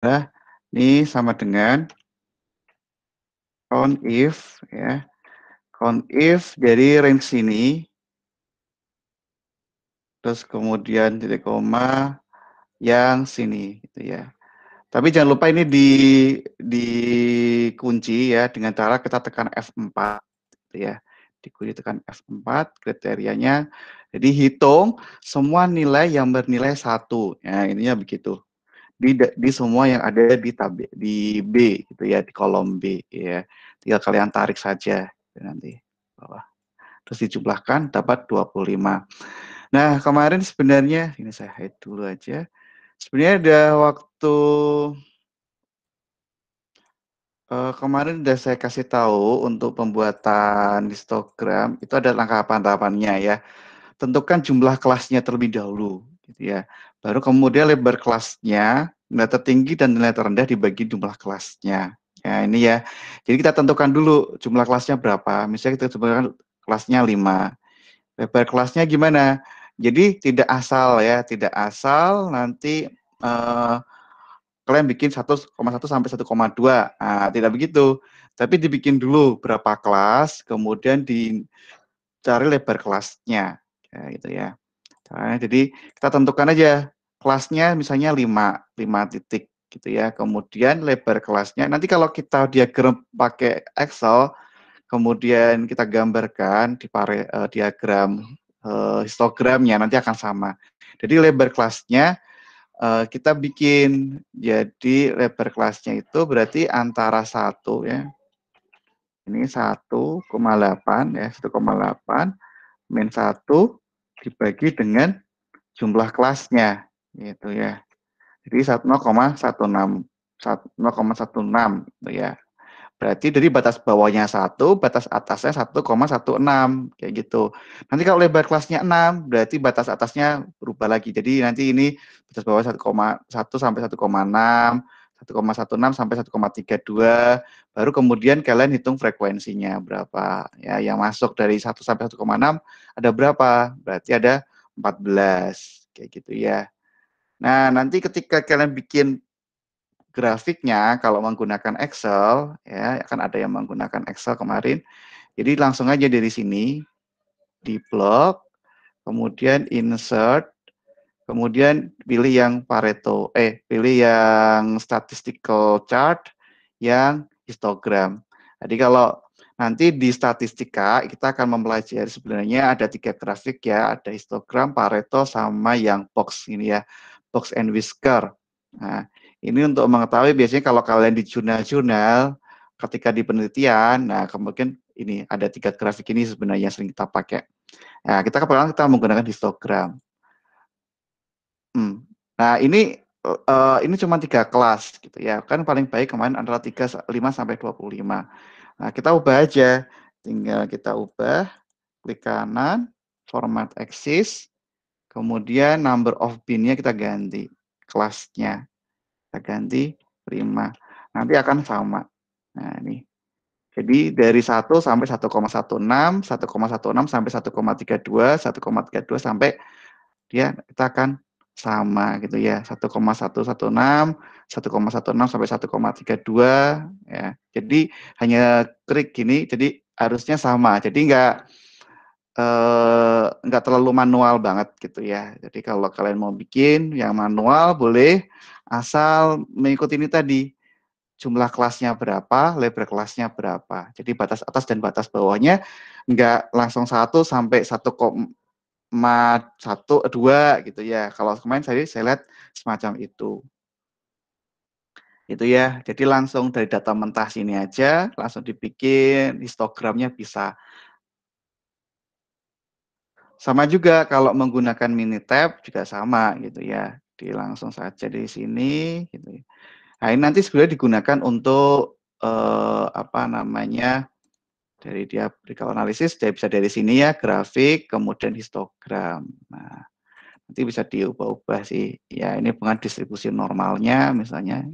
Nah, ini sama dengan count if ya. Count if dari range sini, terus kemudian titik koma yang sini gitu ya. Tapi jangan lupa ini dikunci ya dengan cara kita tekan F4 gitu ya. Dikunci tekan F4 kriterianya. Jadi hitung semua nilai yang bernilai 1. Ya, ininya begitu. Di semua yang ada di B gitu ya, di kolom B ya. Tinggal kalian tarik saja nanti bawah. Terus dijumlahkan dapat 25. Nah, kemarin sebenarnya ini saya hide dulu aja. Sebenarnya ada waktu kemarin udah saya kasih tahu untuk pembuatan histogram itu ada langkah tahapannya ya. Tentukan jumlah kelasnya terlebih dahulu, gitu ya. Baru kemudian lebar kelasnya, nilai tertinggi dan nilai terendah dibagi jumlah kelasnya. Ya ini ya. Jadi kita tentukan dulu jumlah kelasnya berapa. Misalnya kita tentukan kelasnya 5. Lebar kelasnya gimana? Jadi tidak asal ya, tidak asal nanti kalian bikin 1,1 sampai 1,2. Nah, tidak begitu. Tapi dibikin dulu berapa kelas, kemudian dicari lebar kelasnya. Ya, gitu ya. Nah, jadi kita tentukan aja kelasnya misalnya 5 titik gitu ya. Kemudian lebar kelasnya. Nanti kalau kita diagram pakai Excel, kemudian kita gambarkan di diagram histogramnya nanti akan sama. Jadi lebar kelasnya kita bikin jadi lebar kelasnya itu berarti antara 1 ya. Ini 1,8 ya, 1,8 min 1 dibagi dengan jumlah kelasnya gitu ya. Jadi 0,16 0,16 gitu ya. Berarti dari batas bawahnya 1, batas atasnya 1,16 kayak gitu. Nanti kalau lebar kelasnya 6, berarti batas atasnya berubah lagi. Jadi nanti ini batas bawah 1,1 sampai 1,6, 1,16 sampai 1,32, baru kemudian kalian hitung frekuensinya berapa. Ya, yang masuk dari 1 sampai 1,6 ada berapa? Berarti ada 14 kayak gitu ya. Nah, nanti ketika kalian bikin grafiknya kalau menggunakan Excel ya akan ada yang menggunakan Excel kemarin. Jadi langsung aja dari sini di blok, kemudian insert, kemudian pilih yang Pareto, pilih yang statistical chart, yang histogram. Jadi kalau nanti di statistika kita akan mempelajari sebenarnya ada 3 grafik ya, ada histogram, Pareto, sama yang box ini ya, box and whisker. Nah, ini untuk mengetahui biasanya kalau kalian di jurnal-jurnal, ketika di penelitian, nah kemudian ini ada 3 grafik ini sebenarnya sering kita pakai. Nah, kita menggunakan histogram. Nah, ini cuma 3 kelas gitu ya. Kan paling baik kemarin antara 5 sampai 25. Nah, kita ubah aja. Tinggal kita ubah, klik kanan, format axis, kemudian number of bin-nya kita ganti, kelasnya. Kita ganti 5. Nanti akan sama. Nah, ini. Jadi dari 1 sampai 1,16, 1,16 sampai 1,32, 1,32 sampai kita akan sama gitu ya, 1,116, 1,16 sampai 1,32 ya. Jadi hanya klik gini, jadi harusnya sama. Jadi nggak terlalu manual banget gitu ya. Jadi kalau kalian mau bikin yang manual boleh, asal mengikuti ini tadi, jumlah kelasnya berapa, lebar kelasnya berapa. Jadi batas atas dan batas bawahnya nggak langsung 1 sampai 1,12 gitu ya. Kalau kemarin saya lihat semacam itu. Itu ya. Jadi langsung dari data mentah sini aja, langsung dibikin histogramnya bisa. Sama juga kalau menggunakan Minitab juga sama gitu ya. Di langsung saja di sini gitu ya. Nah, ini nanti sebenarnya digunakan untuk apa namanya? Dari dia vertical analysis bisa dari sini ya, grafik, kemudian histogram. Nah, nanti bisa diubah-ubah sih. Ya, ini bukan distribusi normalnya misalnya,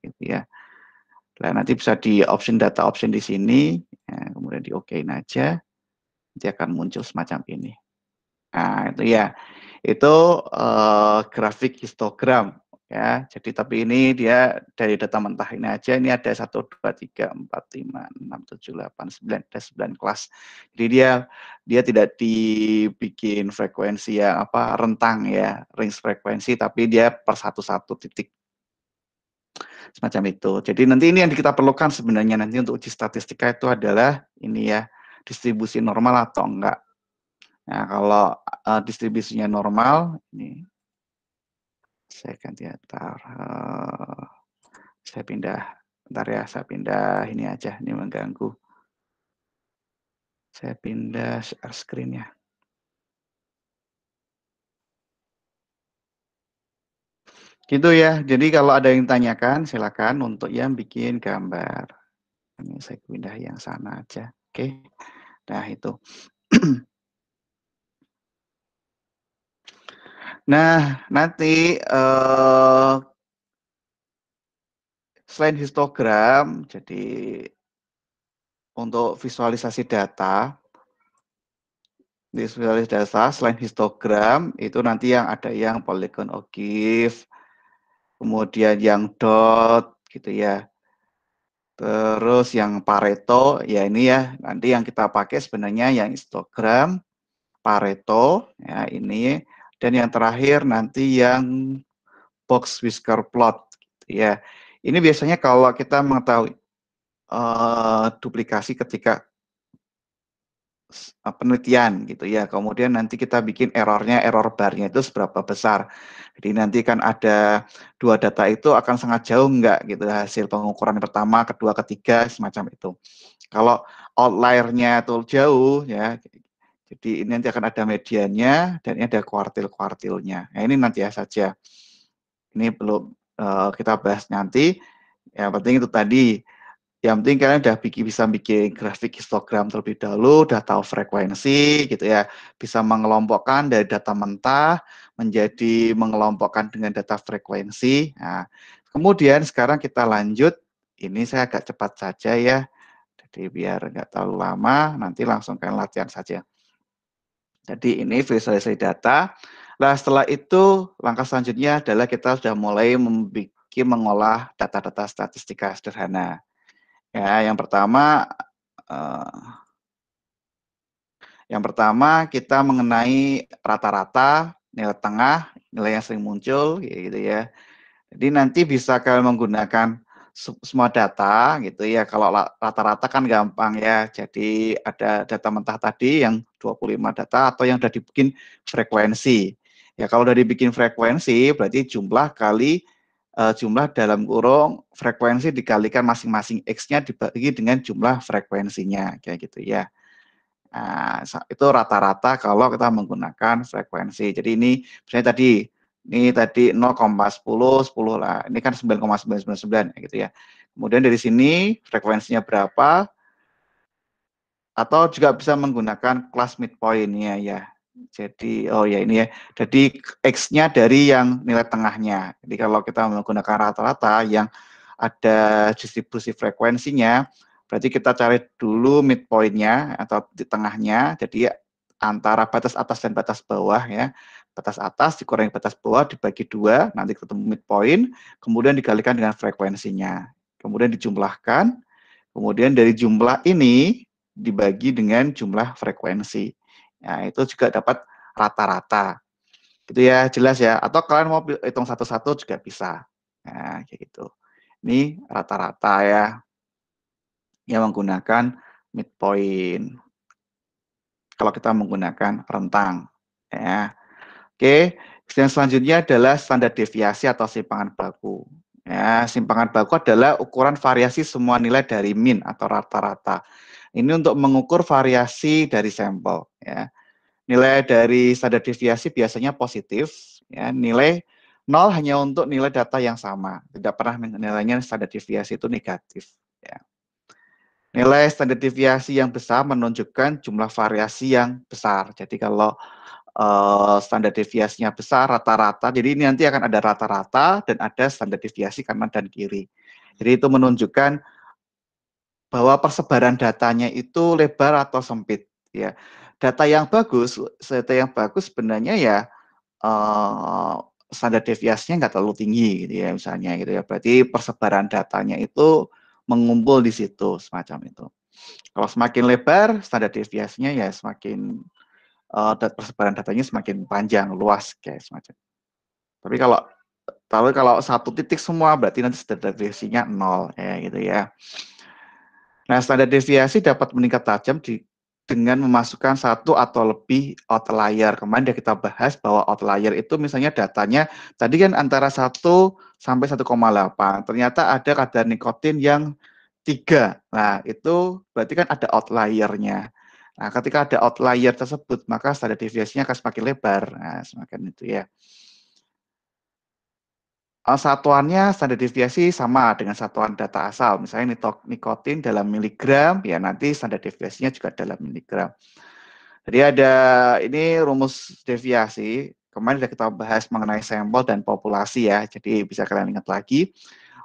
gitu ya. Nah, nanti bisa di option data option di sini, ya, kemudian di okein aja, nanti akan muncul semacam ini. Nah, itu ya. Itu grafik histogram. ya. Jadi tapi ini dia dari data mentah ini aja, ini ada 1, 2, 3, 4, 5, 6, 7, 8, 9, ada 9 kelas. Jadi dia tidak dibikin frekuensi yang apa, rentang ya, range frekuensi, tapi dia per satu-satu titik, semacam itu. Jadi nanti ini yang kita perlukan sebenarnya nanti untuk uji statistika itu adalah ini ya, distribusi normal atau enggak. Nah, kalau distribusinya normal, ini saya ganti antar, saya pindah, bentar ya, saya pindah ini aja, ini mengganggu. Saya pindah share screen ya. Gitu ya, jadi kalau ada yang tanyakan silakan untuk yang bikin gambar. Ini saya pindah yang sana aja, oke. Nah itu. Nah nanti selain histogram, jadi untuk visualisasi data, selain histogram itu nanti yang ada yang polygon ogive, kemudian yang dot gitu ya. Terus yang Pareto ya ini ya nanti yang kita pakai sebenarnya yang histogram, Pareto ya ini, dan yang terakhir nanti yang box whisker plot gitu ya. Ini biasanya kalau kita mengetahui duplikasi ketika penelitian gitu ya. Kemudian nanti kita bikin errornya, error barnya itu seberapa besar. Jadi nanti kan ada dua data itu akan sangat jauh enggak gitu hasil pengukuran pertama, kedua, ketiga semacam itu. Kalau outlier-nya itu jauh ya. Jadi ini nanti akan ada mediannya dan ini ada kuartil-kuartilnya. Nah, ini nanti ya saja. Ini belum kita bahas nanti. Yang penting itu tadi. Yang penting kalian udah bisa bikin grafik histogram terlebih dahulu, udah tahu frekuensi gitu ya, bisa mengelompokkan dari data mentah menjadi mengelompokkan dengan data frekuensi. Nah, kemudian sekarang kita lanjut, ini saya agak cepat saja ya, jadi biar nggak terlalu lama, nanti langsung kalian latihan saja. Jadi ini visualisasi data. Nah setelah itu langkah selanjutnya adalah kita sudah mulai mengolah data-data statistika sederhana. Ya, eh, yang pertama kita mengenai rata-rata, nilai tengah, nilai yang sering muncul, gitu ya. Jadi nanti bisa kalian menggunakan semua data, gitu ya. Kalau rata-rata kan gampang ya. Jadi ada data mentah tadi yang 25 data atau yang sudah dibikin frekuensi. Ya kalau sudah dibikin frekuensi, berarti jumlah kali jumlah dalam kurung frekuensi dikalikan masing-masing X-nya dibagi dengan jumlah frekuensinya, kayak gitu ya. Nah, itu rata-rata kalau kita menggunakan frekuensi. Jadi ini tadi 0,10, 10 lah. Ini kan 9,999 gitu ya. Kemudian dari sini frekuensinya berapa, atau juga bisa menggunakan kelas midpoint-nya ya. Jadi, oh ya ini ya. Jadi X-nya dari yang nilai tengahnya. Jadi kalau kita menggunakan rata-rata yang ada distribusi frekuensinya, berarti kita cari dulu midpoint-nya atau di tengahnya. Jadi antara batas atas dan batas bawah ya. Batas atas dikurangi batas bawah dibagi dua, nanti ketemu midpoint, kemudian dikalikan dengan frekuensinya. Kemudian dijumlahkan, kemudian dari jumlah ini dibagi dengan jumlah frekuensi. Nah, itu juga dapat rata-rata. Gitu ya, jelas ya. Atau kalian mau hitung satu-satu juga bisa. Nah, kayak gitu. Ini rata-rata ya, yang menggunakan midpoint. Kalau kita menggunakan rentang. Ya. Oke, yang selanjutnya adalah standar deviasi atau simpangan baku. Ya, simpangan baku adalah ukuran variasi semua nilai dari min atau rata-rata. Ini untuk mengukur variasi dari sampel. Ya. Nilai dari standar deviasi biasanya positif. Ya. Nilai 0 hanya untuk nilai data yang sama. Tidak pernah nilainya standar deviasi itu negatif. Ya. Nilai standar deviasi yang besar menunjukkan jumlah variasi yang besar. Jadi kalau standar deviasinya besar, rata-rata. Jadi ini nanti akan ada rata-rata dan ada standar deviasi kanan dan kiri. Jadi itu menunjukkan bahwa persebaran datanya itu lebar atau sempit. Ya, data yang bagus sebenarnya ya standar deviasinya nggak terlalu tinggi gitu ya misalnya gitu ya. Berarti persebaran datanya itu mengumpul di situ semacam itu. Kalau semakin lebar standar deviasinya ya semakin persebaran datanya semakin panjang luas kayak semacam. Tapi kalau satu titik semua berarti nanti standar deviasinya nol ya gitu ya. Nah, standar deviasi dapat meningkat tajam dengan memasukkan satu atau lebih outlier. Kemarin udah kita bahas bahwa outlier itu misalnya datanya tadi kan antara 1 sampai 1,8. Ternyata ada kadar nikotin yang 3. Nah, itu berarti kan ada outliernya. Nah, ketika ada outlier tersebut, maka standar deviasinya akan semakin lebar. Nah, semakin itu ya. Satuannya standar deviasi sama dengan satuan data asal. Misalnya nikotin dalam miligram, ya nanti standar deviasinya juga dalam miligram. Jadi ada ini rumus deviasi. Kemarin sudah kita bahas mengenai sampel dan populasi ya. Jadi bisa kalian ingat lagi.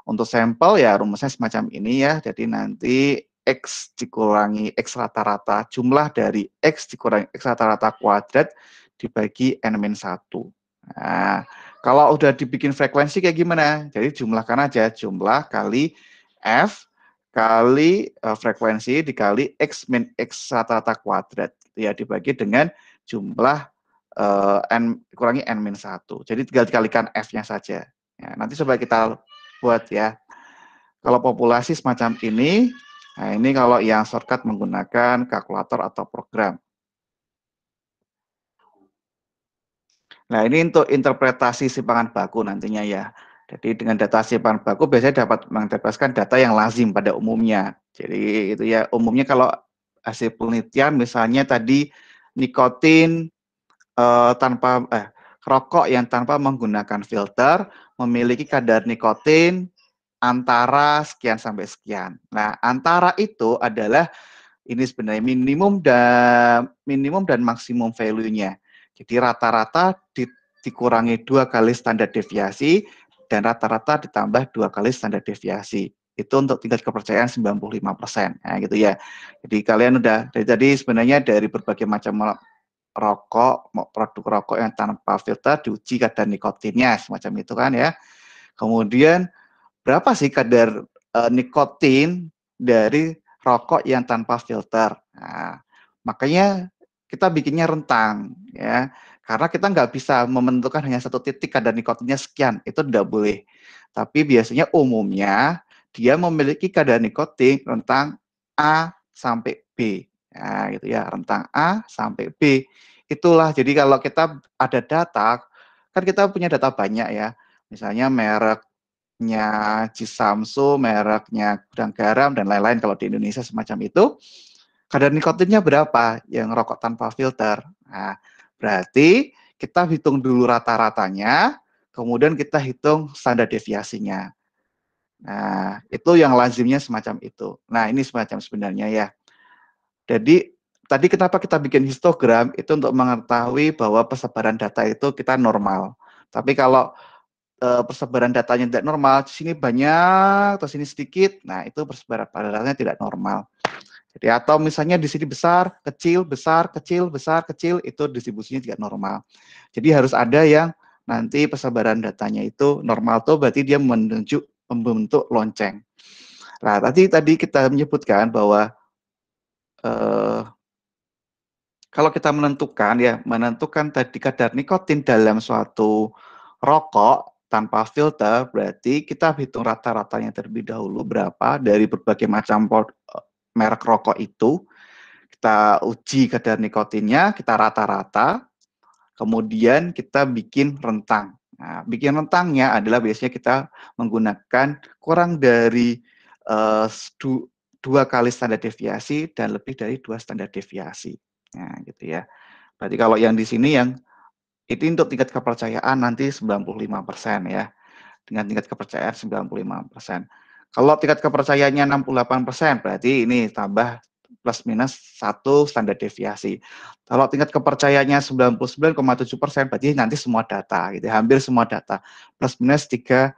Untuk sampel ya rumusnya semacam ini ya. Jadi nanti X dikurangi X rata-rata, jumlah dari X dikurangi X rata-rata kuadrat dibagi N-1. Nah, kalau udah dibikin frekuensi kayak gimana? Jadi jumlahkan aja jumlah kali F kali frekuensi dikali X min X rata-rata kuadrat. Ya dibagi dengan jumlah N kurangi N-1. Jadi tinggal dikalikan F-nya saja. Ya, nanti coba kita buat ya. Kalau populasi semacam ini, nah ini kalau yang shortcut menggunakan kalkulator atau program. Nah, ini untuk interpretasi simpangan baku nantinya ya. Jadi dengan data simpangan baku biasanya dapat menginterpretasikan data yang lazim pada umumnya. Jadi itu ya umumnya kalau hasil penelitian misalnya tadi nikotin rokok yang tanpa menggunakan filter memiliki kadar nikotin antara sekian sampai sekian. Nah, antara itu adalah ini sebenarnya minimum dan maksimum value-nya. Jadi rata-rata dikurangi 2 kali standar deviasi dan rata-rata ditambah 2 kali standar deviasi. Itu untuk tingkat kepercayaan 95%. Nah, gitu ya. Jadi kalian udah dari tadi sebenarnya dari berbagai macam produk rokok yang tanpa filter diuji kadar nikotinnya semacam itu kan ya. Kemudian berapa sih kadar nikotin dari rokok yang tanpa filter. Nah, makanya kita bikinnya rentang ya. Karena kita nggak bisa menentukan hanya satu titik kadar nikotinnya sekian, itu tidak boleh. Tapi biasanya umumnya dia memiliki kadar nikotin rentang A sampai B. Nah, gitu ya, rentang A sampai B. Itulah jadi kalau kita ada data, kan kita punya data banyak ya. Misalnya mereknya Cisamsu, mereknya Gudang Garam, dan lain-lain kalau di Indonesia semacam itu, kadar nikotinnya berapa yang rokok tanpa filter. Nah, berarti kita hitung dulu rata-ratanya, kemudian kita hitung standar deviasinya. Nah, itu yang lazimnya semacam itu. Nah, ini semacam sebenarnya ya. Jadi, tadi kenapa kita bikin histogram, itu untuk mengetahui bahwa persebaran data itu kita normal. Tapi kalau persebaran datanya tidak normal, di sini banyak, atau sini sedikit, nah itu persebaran datanya tidak normal. Jadi atau misalnya di sini besar, kecil, besar, kecil, besar, kecil, itu distribusinya tidak normal. Jadi harus ada yang nanti persebaran datanya itu normal tuh berarti dia membentuk lonceng. Nah, tadi kita menyebutkan bahwa eh, kalau kita menentukan tadi kadar nikotin dalam suatu rokok tanpa filter, berarti kita hitung rata-ratanya terlebih dahulu berapa dari berbagai macam merek rokok itu. Kita uji kadar nikotinnya, kita rata-rata, kemudian kita bikin rentang. Nah, bikin rentangnya adalah biasanya kita menggunakan kurang dari uh, 2 kali standar deviasi dan lebih dari 2 standar deviasi. Nah, gitu ya. Berarti kalau yang di sini yang itu untuk tingkat kepercayaan nanti 95% ya. Dengan tingkat kepercayaan 95%. Kalau tingkat kepercayaannya 68%, berarti ini tambah plus minus 1 standar deviasi. Kalau tingkat kepercayaannya 99,7%, berarti nanti semua data, gitu, hampir semua data, plus minus 3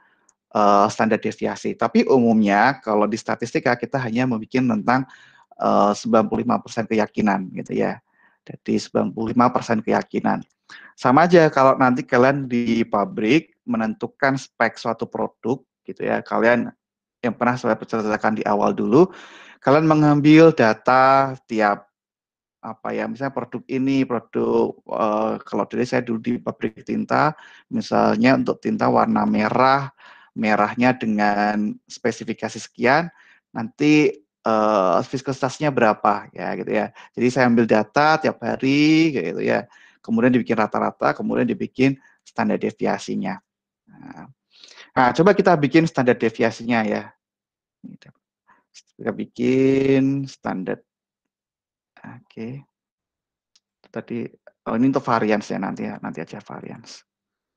standar deviasi. Tapi umumnya kalau di statistika kita hanya membuat tentang 95% keyakinan, gitu ya. Jadi 95% keyakinan. Sama aja kalau nanti kalian di pabrik menentukan spek suatu produk gitu ya, kalian yang pernah saya ceritakan di awal dulu, kalian mengambil data tiap apa ya, misalnya produk ini, produk kalau dari saya dulu di pabrik tinta, misalnya untuk tinta warna merah, merahnya dengan spesifikasi sekian, nanti viskositasnya berapa ya gitu ya. Jadi saya ambil data tiap hari kayak gitu ya. Kemudian dibikin rata-rata, kemudian dibikin standar deviasinya. Nah, nah, coba kita bikin standar deviasinya ya. Kita bikin standar. Oke. Tadi oh ini untuk variance ya, nanti aja variance.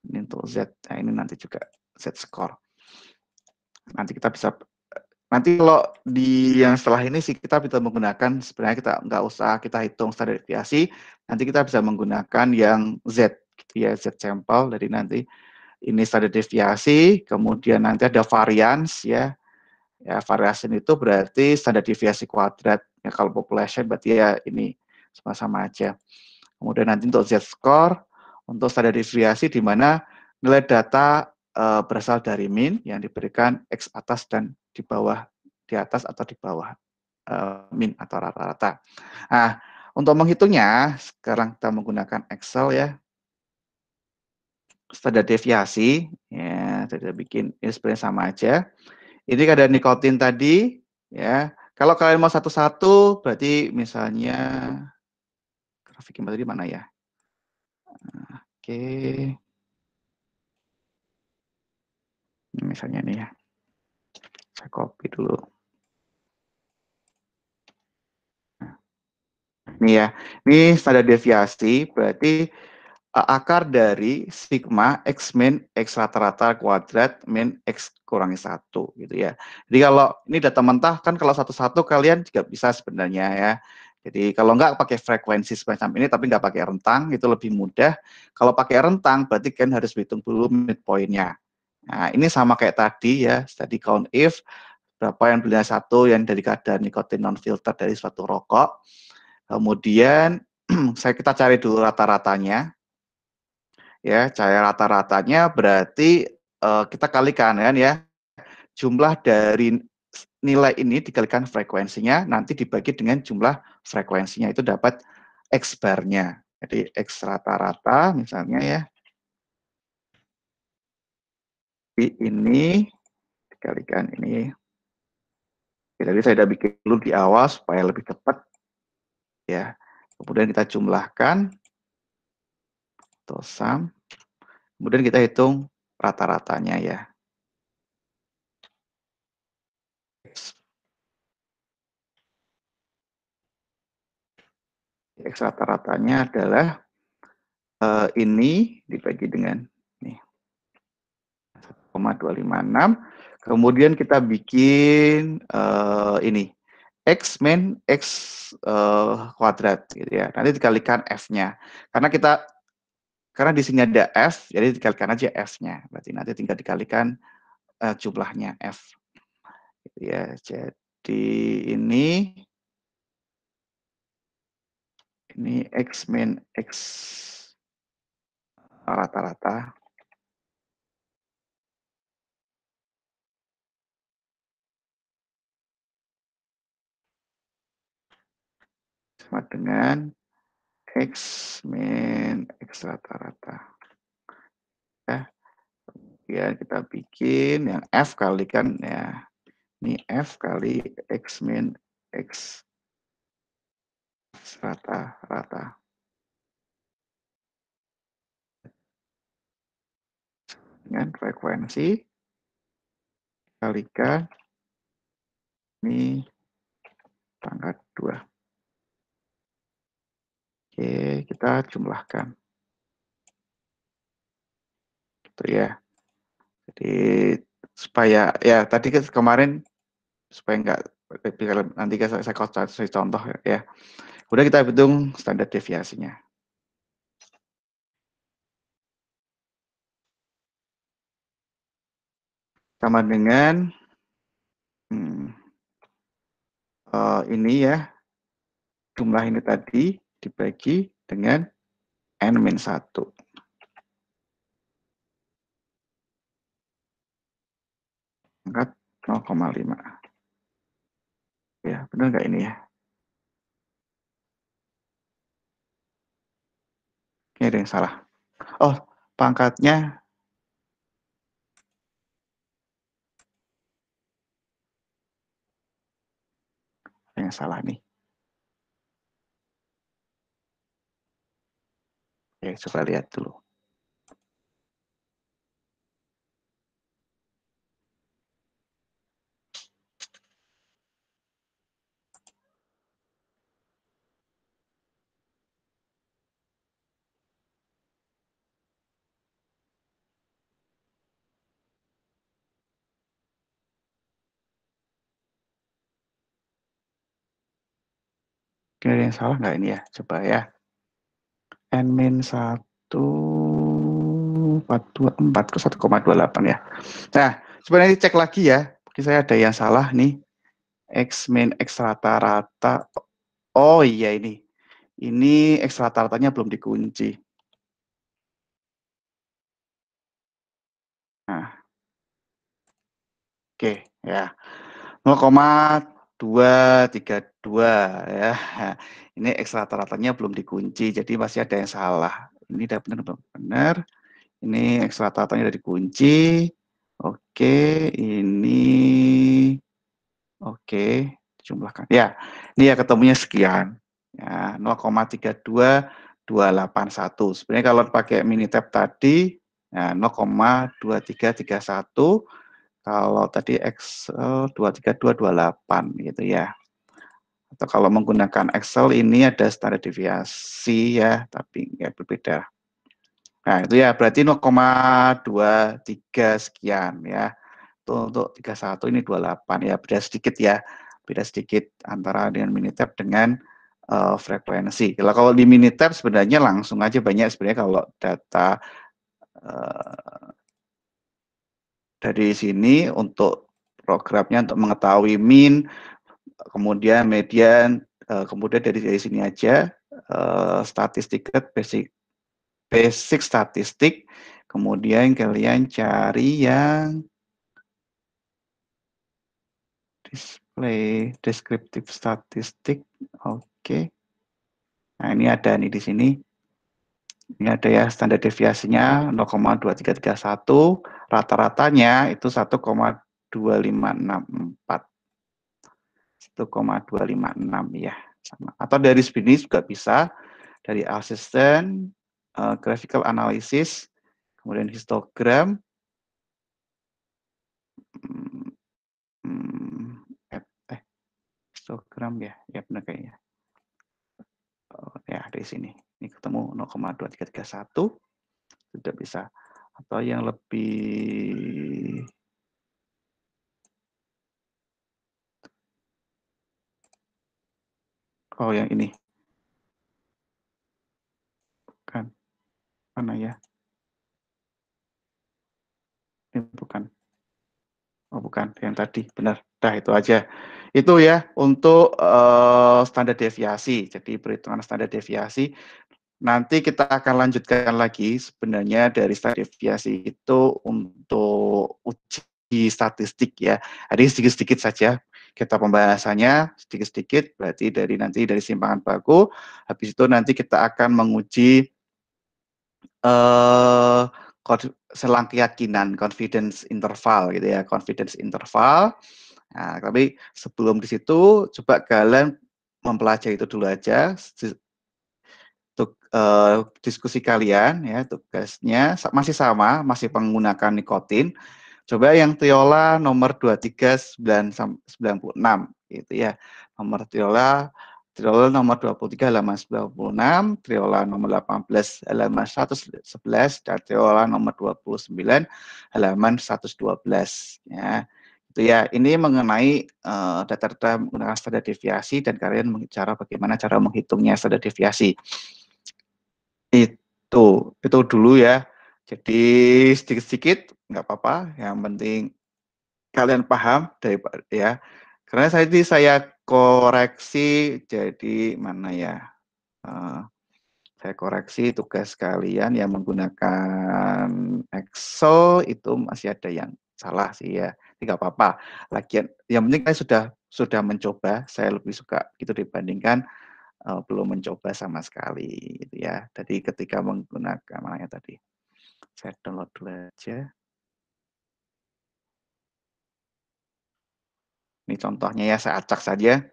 Ini untuk Z, nah ini nanti juga Z score. Nanti kita bisa nanti kalau di yang setelah ini sih kita bisa menggunakan, sebenarnya kita nggak usah kita hitung standar deviasi, nanti kita bisa menggunakan yang Z gitu ya, Z sampel dari nanti ini standar deviasi, kemudian nanti ada variance ya. Ya, variation itu berarti standar deviasi kuadrat. Ya, kalau population berarti ya ini sama-sama aja. Kemudian nanti untuk Z-score, untuk standar deviasi di mana nilai data berasal dari min yang diberikan X atas dan di bawah, di atas atau di bawah min atau rata-rata. Nah, untuk menghitungnya, sekarang kita menggunakan Excel ya, standar deviasi, ya, kita bikin ini sebenarnya sama aja. Ini ada nikotin tadi, ya. Kalau kalian mau satu-satu, berarti misalnya grafiknya tadi mana ya? Oke. Misalnya nih ya, saya copy dulu. Ini ya, ini standar deviasi berarti akar dari sigma X min X rata-rata kuadrat min X kurangi 1 gitu ya. Jadi kalau ini data mentah kan kalau satu-satu kalian juga bisa sebenarnya ya. Jadi kalau nggak pakai frekuensi semacam ini tapi nggak pakai rentang itu lebih mudah. Kalau pakai rentang berarti kan harus hitung dulu midpoint-nya. Nah ini sama kayak tadi ya, tadi count if berapa yang belinya satu yang dari kadar nikotin non filter dari suatu rokok. Kemudian kita cari dulu rata-ratanya. Ya, cari rata-ratanya berarti kita kalikan kan ya. Jumlah dari nilai ini dikalikan frekuensinya nanti dibagi dengan jumlah frekuensinya itu dapat X bar-nya. Jadi X rata-rata misalnya ya. Ini dikalikan ini. Jadi saya sudah bikin dulu di awal supaya lebih cepat ya. Kemudian kita jumlahkan sum. Kemudian kita hitung rata-ratanya ya. X rata-ratanya adalah ini dibagi dengan nih 1,256. Kemudian kita bikin ini X min X kuadrat gitu ya. Nanti dikalikan F-nya. Karena di sini ada F, jadi dikalikan aja F-nya. Berarti nanti tinggal dikalikan jumlahnya F. Gitu ya. Jadi ini X min X rata-rata sama dengan X min X rata-rata. Ya, ya kita bikin yang F kalikan ya. Ini F kali X min X rata-rata. Dengan frekuensi kalikan ini pangkat 2. Oke, kita jumlahkan. Gitu ya. Jadi supaya ya tadi kemarin supaya enggak nanti saya kasih contoh ya. Udah kita hitung standar deviasinya. Sama dengan ini ya, jumlah ini tadi dibagi dengan N-1. Pangkat 0,5. Ya, benar nggak ini ya? Ini ada yang salah. Oh, pangkatnya ada yang salah nih. Oke, coba lihat dulu. Oke, ada yang salah nggak ini ya? Coba ya. N-1 424 ke 1,28 ya. Nah, sebenarnya cek lagi ya. Mungkin saya ada yang salah nih. X min X rata-rata. Oh iya ini. Ini X rata-ratanya belum dikunci. Nah, oke ya. 0,232 ya. Ini X rata-ratanya belum dikunci, jadi masih ada yang salah. Ini udah benar-benar. Ini X rata-ratanya udah dikunci. Oke, ini oke, jumlahkan. Ya, ini ya ketemunya sekian. Ya, 0,32281. Sebenarnya kalau pakai Minitab tadi, ya 0,2331. Kalau tadi Excel 23228 gitu ya. Atau kalau menggunakan Excel ini ada standar deviasi ya, tapi ya berbeda. Nah, itu ya berarti 0,23 sekian ya. Itu untuk 31 ini 28 ya, beda sedikit ya. Beda sedikit antara dengan Minitab dengan frekuensi. Kalau di Minitab sebenarnya langsung aja banyak sebenarnya kalau data dari sini untuk programnya untuk mengetahui min, kemudian median, kemudian dari sini aja statistik basic statistik, kemudian kalian cari yang display descriptive statistik. Oke. Nah, ini ada nih di sini. Ini ada ya standar deviasinya 0,2331, rata-ratanya itu 1,2564. 1,256 ya. Sama. Atau dari sini juga bisa dari asisten, graphical analysis, kemudian histogram, hmm, histogram ya, ya benar kayaknya. Oh, ya dari sini, ini ketemu 0,2331 sudah bisa. Atau yang lebih yang ini kan mana ya? Ini bukan. Oh bukan, yang tadi benar. Dah itu aja. Itu ya untuk standar deviasi. Jadi perhitungan standar deviasi. Nanti kita akan lanjutkan lagi sebenarnya dari standar deviasi itu untuk uji statistik ya. Jadi sedikit-sedikit saja kita pembahasannya sedikit-sedikit. Berarti dari simpangan baku. Habis itu nanti kita akan menguji eh selang keyakinan, confidence interval gitu ya, confidence interval. Nah, tapi sebelum di situ coba kalian mempelajari itu dulu aja untuk diskusi kalian ya, tugasnya masih sama, masih menggunakan nikotin. Coba yang Triola nomor 23996 gitu ya. Nomor Triola nomor 23 halaman 96, Triola nomor 18 halaman 111 dan Triola nomor 29 halaman 112 ya. Itu ya, ini mengenai data-data menggunakan standar deviasi dan kalian bagaimana cara menghitungnya standar deviasi. Itu dulu ya. Jadi sedikit-sedikit nggak apa-apa, yang penting kalian paham dari ya. Karena saya koreksi jadi mana ya? Saya koreksi tugas kalian yang menggunakan Excel itu masih ada yang salah sih ya, tidak apa-apa. Lagian yang penting kan sudah mencoba, saya lebih suka itu dibandingkan, belum mencoba sama sekali gitu ya. Jadi ketika menggunakan mana ya tadi, saya download dulu aja. Ini contohnya ya, saya acak saja.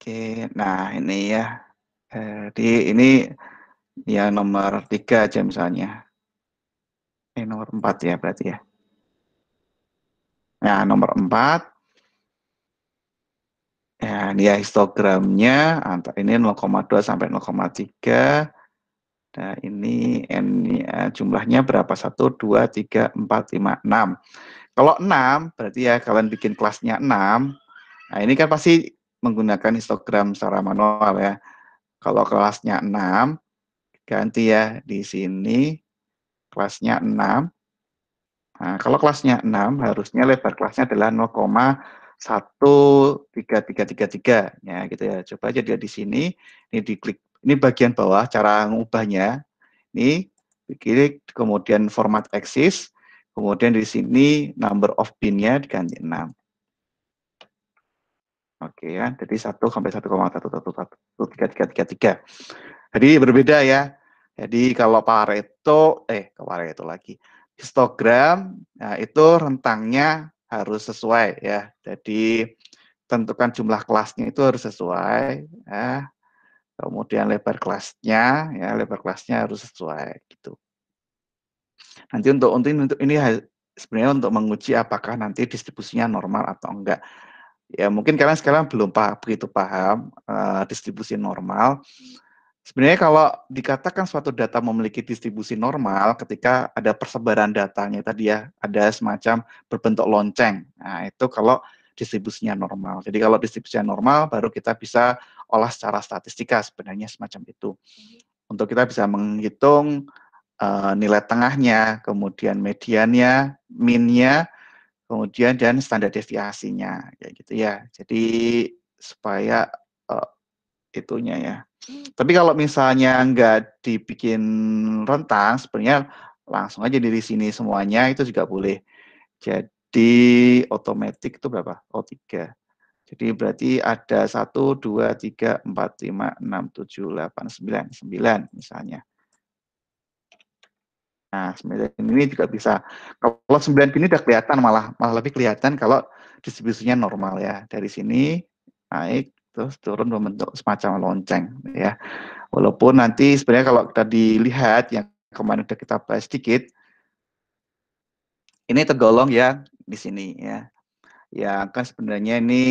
Oke, nah ini ya, jadi ini ya nomor 3 aja misalnya. Nomor 4 ya berarti ya. Nah, nomor 4 ya dia histogramnya ini 0,2 sampai 0,3. Nah, ini jumlahnya berapa? 1, 2, 3, 4, 5, 6. Kalau 6, berarti ya kalian bikin kelasnya 6. Nah, ini kan pasti menggunakan histogram secara manual ya. Kalau kelasnya 6, ganti ya di sini kelasnya 6. Nah, kalau kelasnya 6, harusnya lebar kelasnya adalah 0,13333 ya gitu ya. Coba aja dia di sini, ini diklik. Ini bagian bawah cara ngubahnya. Ini klik kemudian format axis, kemudian di sini number of bin-nya diganti 6. Oke ya, jadi 1 sampai 1,1113333. Jadi berbeda ya. Jadi kalau Pareto lagi. Histogram, nah itu rentangnya harus sesuai ya. Jadi tentukan jumlah kelasnya itu harus sesuai ya. Kemudian lebar kelasnya ya, lebar kelasnya harus sesuai gitu. Nanti untuk ini sebenarnya untuk menguji apakah nanti distribusinya normal atau enggak. Ya mungkin kalian sekarang belum begitu paham distribusi normal. Sebenarnya kalau dikatakan suatu data memiliki distribusi normal ketika ada persebaran datanya tadi ya, ada semacam berbentuk lonceng. Nah, itu kalau distribusinya normal. Jadi kalau distribusinya normal baru kita bisa olah secara statistika sebenarnya semacam itu. Untuk kita bisa menghitung nilai tengahnya, kemudian mediannya, min-nya, kemudian dan standar deviasinya kayak gitu ya. Jadi supaya itunya ya. Tapi kalau misalnya nggak dibikin rentang, sebenarnya langsung aja dari sini semuanya itu juga boleh. Jadi otomatis itu berapa? Oh 3. Jadi berarti ada 1, 2, 3, 4, 5, 6, 7, 8, 9, 9 misalnya. Nah, 9 ini juga bisa. Kalau 9 ini udah kelihatan malah lebih kelihatan kalau distribusinya normal ya. Dari sini naik terus turun membentuk semacam lonceng ya. Walaupun nanti sebenarnya kalau kita dilihat yang kemarin udah kita bahas sedikit, ini tergolong yang di sini ya. Ya kan sebenarnya ini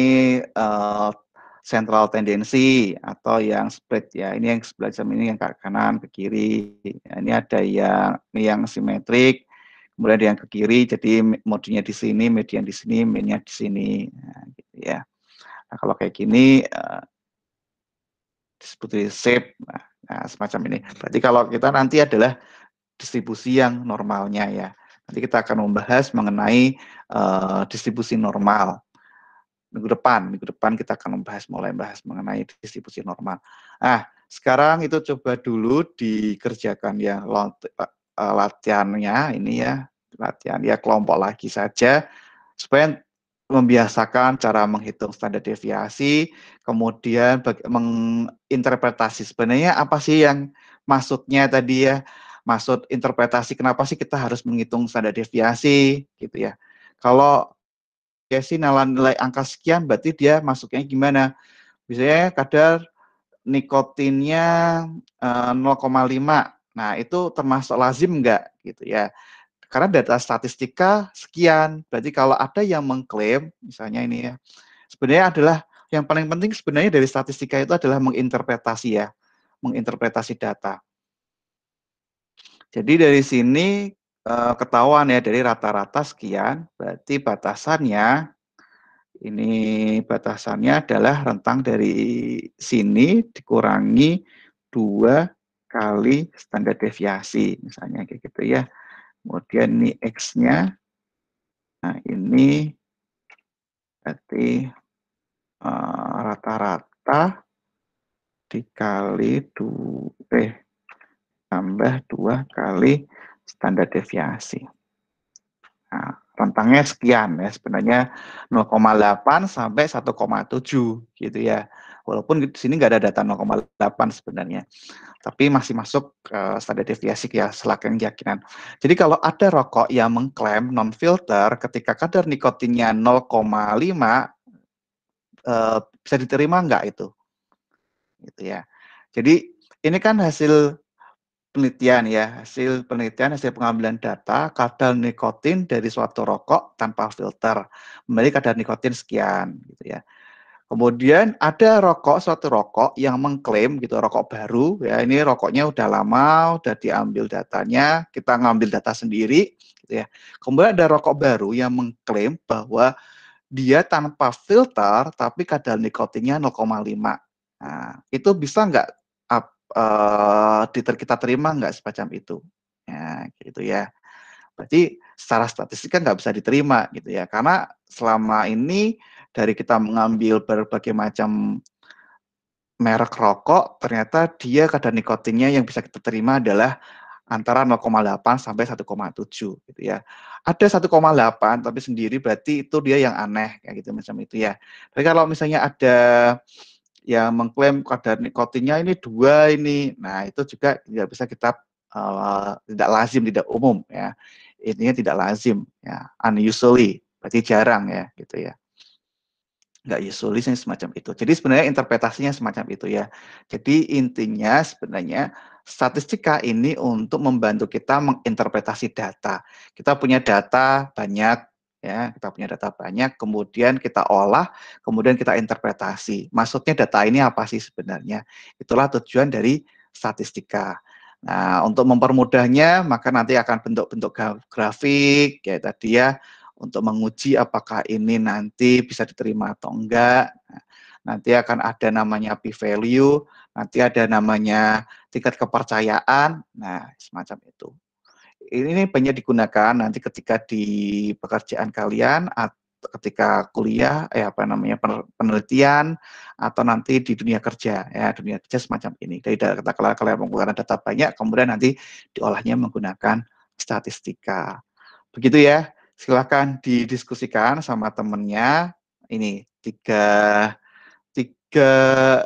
central tendency atau yang spread ya. Ini yang sebelah ini yang ke kanan, ke kiri. Ya, ini ada yang simetrik, kemudian ada yang ke kiri. Jadi modenya di sini, median di sini, minnya di sini. Nah, gitu ya. Nah, kalau kayak gini disebut shape. Nah, semacam ini. Berarti kalau kita nanti adalah distribusi yang normalnya ya. Nanti kita akan membahas mengenai distribusi normal. Minggu depan kita akan mulai bahas mengenai distribusi normal. Nah, sekarang itu coba dulu dikerjakan ya latihannya ini ya, latihan ya kelompok lagi saja supaya membiasakan cara menghitung standar deviasi, kemudian menginterpretasi sebenarnya apa sih yang maksudnya tadi ya, maksud interpretasi kenapa sih kita harus menghitung standar deviasi gitu ya. Kalau ya sih nilai angka sekian berarti dia masuknya gimana? Misalnya kadar nikotinnya 0,5. Nah, itu termasuk lazim enggak gitu ya. Karena data statistika sekian. Berarti kalau ada yang mengklaim misalnya ini ya. Sebenarnya adalah yang paling penting sebenarnya dari statistika itu adalah menginterpretasi ya. Menginterpretasi data. Jadi dari sini ketahuan ya dari rata-rata sekian, berarti batasannya batasannya adalah rentang dari sini dikurangi 2 kali standar deviasi, misalnya kayak gitu ya. Kemudian ini X-nya, nah ini berarti rata-rata data dikali tambah 2 kali standar deviasi. Nah, rentangnya sekian ya, sebenarnya 0,8 sampai 1,7 gitu ya. Walaupun di sini nggak ada data 0,8 sebenarnya, tapi masih masuk standar deviasi ya, selangkang keyakinan. Jadi kalau ada rokok yang mengklaim non-filter ketika kadar nikotinnya 0,5, bisa diterima nggak itu? Gitu ya. Jadi ini kan hasil penelitian ya, hasil penelitian, hasil pengambilan data kadar nikotin dari suatu rokok tanpa filter, memiliki kadar nikotin sekian gitu ya. Kemudian ada suatu rokok yang mengklaim gitu, rokok baru ya, ini rokoknya udah lama, udah diambil datanya, kita ngambil data sendiri gitu ya. Kemudian ada rokok baru yang mengklaim bahwa dia tanpa filter tapi kadar nikotinnya 0,5. Nah, itu bisa nggak kita terima nggak semacam itu? Ya, gitu ya. Berarti secara statistik kan nggak bisa diterima gitu ya, karena selama ini dari kita mengambil berbagai macam merek rokok, ternyata dia kadar nikotinnya yang bisa kita terima adalah antara 0,8 sampai 1,7 gitu ya. Ada 1,8 tapi sendiri berarti itu dia yang aneh kayak gitu macam itu ya. Tapi kalau misalnya ada yang mengklaim kadar nikotinnya ini 2 ini, nah itu juga tidak bisa kita tidak lazim, tidak umum ya. Intinya tidak lazim ya, unusually, berarti jarang ya gitu ya. Nggak usually semacam itu. Jadi sebenarnya interpretasinya semacam itu ya. Jadi intinya sebenarnya statistika ini untuk membantu kita menginterpretasi data. Kita punya data banyak ya, kita punya data banyak, kemudian kita olah, kemudian kita interpretasi. Maksudnya data ini apa sih sebenarnya? Itulah tujuan dari statistika. Nah, untuk mempermudahnya, maka nanti akan bentuk-bentuk grafik, kayak tadi ya, untuk menguji apakah ini nanti bisa diterima atau enggak. Nah, nanti akan ada namanya p-value, nanti ada namanya tingkat kepercayaan, nah semacam itu. Ini banyak digunakan nanti ketika di pekerjaan kalian, atau ketika kuliah, penelitian, atau nanti di dunia kerja, ya dunia kerja semacam ini. Dari data kalian menggunakan data banyak, kemudian nanti diolahnya menggunakan statistika. Begitu ya, silakan didiskusikan sama temennya. Ini tiga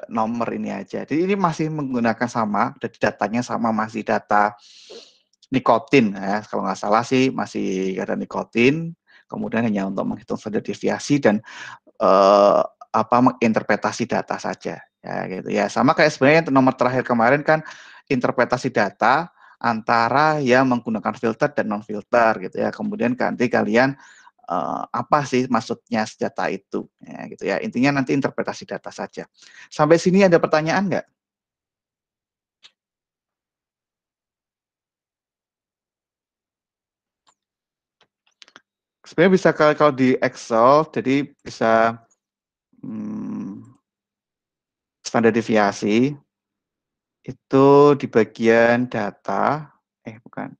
nomor ini aja. Jadi ini masih menggunakan sama, datanya sama, masih data nikotin ya. Kalau nggak salah sih masih ada nikotin. Kemudian hanya untuk menghitung standar deviasi dan eh, menginterpretasi data saja. Ya gitu ya. Sama kayak sebenarnya nomor terakhir kemarin kan interpretasi data antara yang menggunakan filter dan non filter gitu ya. Kemudian nanti kalian apa sih maksudnya data itu ya gitu ya. Intinya nanti interpretasi data saja. Sampai sini ada pertanyaan nggak? Sebenarnya bisa kalau di Excel, jadi bisa standar deviasi itu di bagian data, bukan,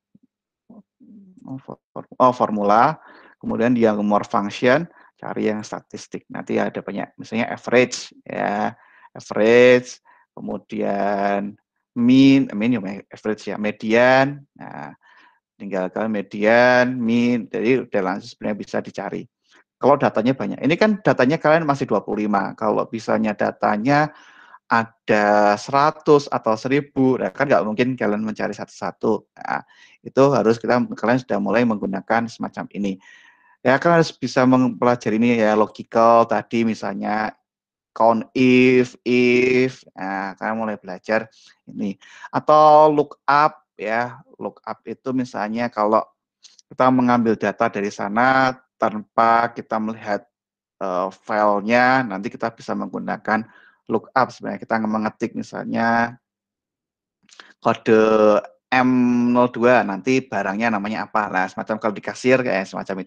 formula, kemudian yang more function, cari yang statistik. Nanti ada banyak, misalnya average, ya, average, kemudian mean ya average ya, median, nah, tinggalkan median, mean, jadi udah langsung sebenarnya bisa dicari. Kalau datanya banyak, ini kan datanya kalian masih 25, kalau misalnya datanya ada 100 atau 1000, nah kan nggak mungkin kalian mencari satu-satu. Nah, itu harus kalian sudah mulai menggunakan semacam ini. Ya kan harus bisa mempelajari ini ya, logical tadi misalnya count if, nah kalian mulai belajar ini. Atau look up ya, look up itu misalnya kalau kita mengambil data dari sana tanpa kita melihat filenya, nanti kita bisa menggunakan lookup sebenarnya. Kita mengetik misalnya kode M02, nanti barangnya namanya apa. Nah, semacam kalau di kasir kayak semacam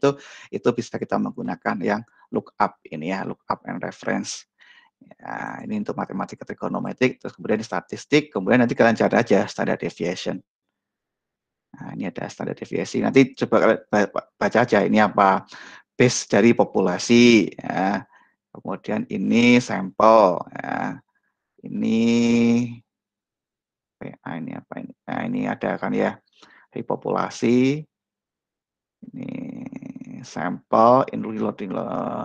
itu bisa kita menggunakan yang lookup ini ya, lookup and reference. Ya, ini untuk matematika trigonometrik, terus kemudian statistik, kemudian nanti kalian cari aja standard deviation. Nah, ini ada standar deviasi. Nanti coba baca aja ini apa base dari populasi. Ya. Kemudian ini sampel, ya. Ini ini apa ini? Nah, ini ada kan ya, repopulasi. Ini sampel, in reloading,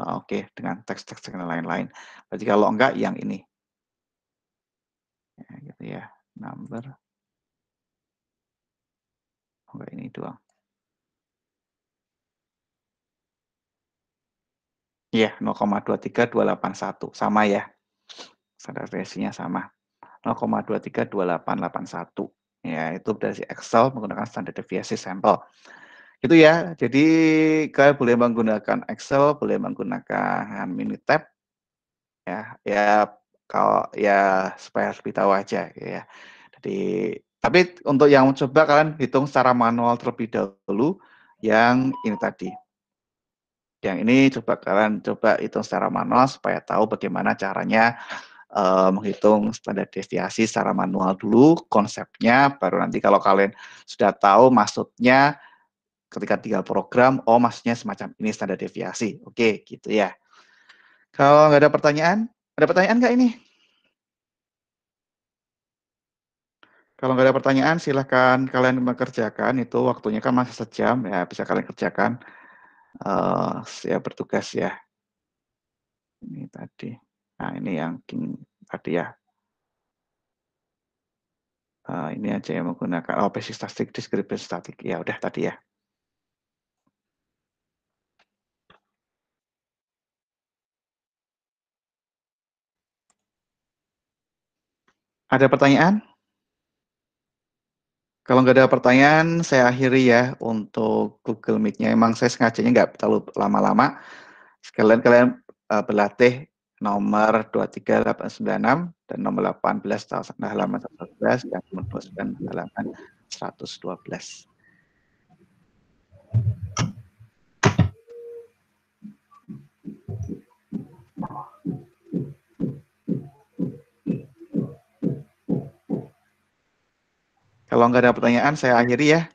oke, dengan teks-teks dan lain-lain. Berarti kalau enggak yang ini. Ya, gitu ya, number. Enggak, ini doang. Iya, 0,23281 sama ya. Standar deviasinya sama. 0,23281. Ya, itu dari Excel menggunakan standar deviasi sampel. Gitu ya. Jadi kalian boleh menggunakan Excel, boleh menggunakan Minitab ya. Ya kalau ya supaya lebih tahu aja ya. Jadi tapi untuk yang coba kalian hitung secara manual terlebih dahulu yang ini tadi. Yang ini coba kalian hitung secara manual supaya tahu bagaimana caranya menghitung standar deviasi secara manual dulu konsepnya, baru nanti kalau kalian sudah tahu maksudnya ketika tinggal program, oh maksudnya semacam ini standar deviasi. Oke, gitu ya. Kalau nggak ada pertanyaan nggak ini? Kalau nggak ada pertanyaan, silahkan kalian mengerjakan. Itu waktunya kan masih sejam, ya bisa kalian kerjakan. Saya bertugas ya. Ini tadi. Nah, ini yang tadi ya. Ini aja yang menggunakan basic static, descriptive static. Ya udah tadi ya. Ada pertanyaan? Kalau nggak ada pertanyaan, saya akhiri ya untuk Google Meet-nya. Emang saya sengajanya nggak terlalu lama-lama. Sekalian kalian berlatih nomor 23896 dan nomor 18 halaman 112 dan nomor 29 halaman 112. Kalau nggak ada pertanyaan, saya akhiri ya.